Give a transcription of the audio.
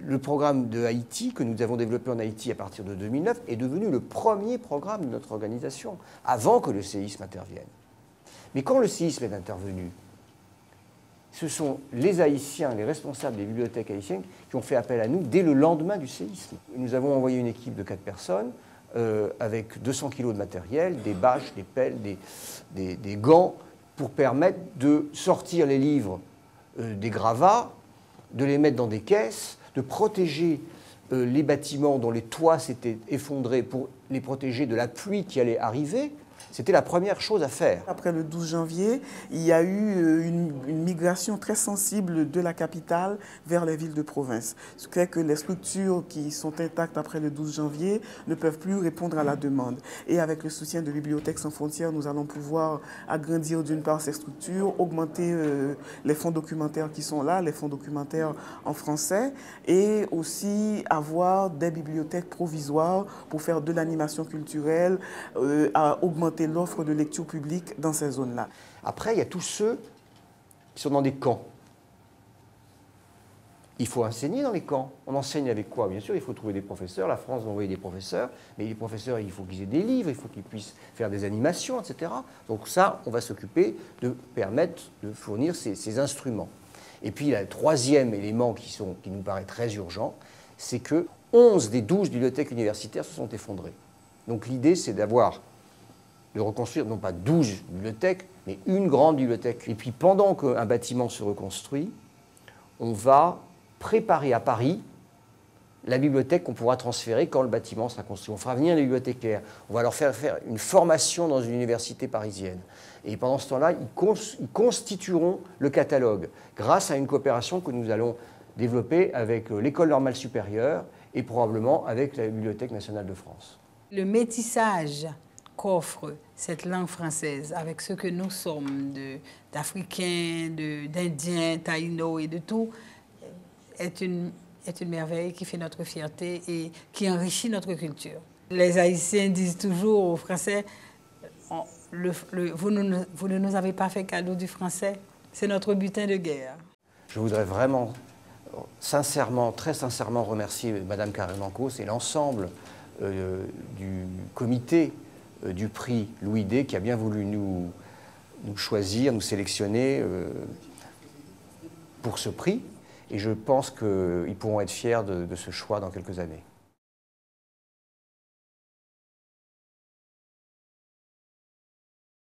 Le programme de Haïti, que nous avons développé en Haïti à partir de 2009, est devenu le premier programme de notre organisation, avant que le séisme intervienne. Mais quand le séisme est intervenu, ce sont les Haïtiens, les responsables des bibliothèques haïtiennes, qui ont fait appel à nous dès le lendemain du séisme. Nous avons envoyé une équipe de 4 personnes, avec 200 kilos de matériel, des bâches, des pelles, des gants, pour permettre de sortir les livres des gravats, de les mettre dans des caisses, de protéger les bâtiments dont les toits s'étaient effondrés pour les protéger de la pluie qui allait arriver. C'était la première chose à faire. Après le 12 janvier, il y a eu une migration très sensible de la capitale vers les villes de province. Ce qui fait que les structures qui sont intactes après le 12 janvier ne peuvent plus répondre à la demande. Et avec le soutien de Bibliothèques sans frontières, nous allons pouvoir agrandir d'une part ces structures, augmenter les fonds documentaires qui sont là, les fonds documentaires en français, et aussi avoir des bibliothèques provisoires pour faire de l'animation culturelle, à augmenter l'offre de lecture publique dans ces zones-là. Après, il y a tous ceux qui sont dans des camps. Il faut enseigner dans les camps. On enseigne avec quoi? Bien sûr, il faut trouver des professeurs. La France va envoyer des professeurs. Mais les professeurs, il faut qu'ils aient des livres, il faut qu'ils puissent faire des animations, etc. Donc ça, on va s'occuper de permettre de fournir ces instruments. Et puis, le troisième élément qui nous paraît très urgent, c'est que 11 des 12 bibliothèques universitaires se sont effondrées. Donc l'idée, c'est de reconstruire non pas 12 bibliothèques, mais une grande bibliothèque. Et puis pendant qu'un bâtiment se reconstruit, on va préparer à Paris la bibliothèque qu'on pourra transférer quand le bâtiment sera construit. On fera venir les bibliothécaires, on va leur faire une formation dans une université parisienne. Et pendant ce temps-là, ils constitueront le catalogue grâce à une coopération que nous allons développer avec l'École normale supérieure et probablement avec la Bibliothèque nationale de France. Le métissage qu'offre cette langue française avec ce que nous sommes, d'Africains, d'Indiens, Taïnos et de tout, est une merveille qui fait notre fierté et qui enrichit notre culture. Les Haïtiens disent toujours aux Français, vous ne nous avez pas fait cadeau du français, c'est notre butin de guerre. Je voudrais vraiment, sincèrement, très sincèrement remercier Mme Karine Mancos et l'ensemble du comité du prix Louis D qui a bien voulu nous choisir, nous sélectionner pour ce prix. Et je pense qu'ils pourront être fiers de ce choix dans quelques années.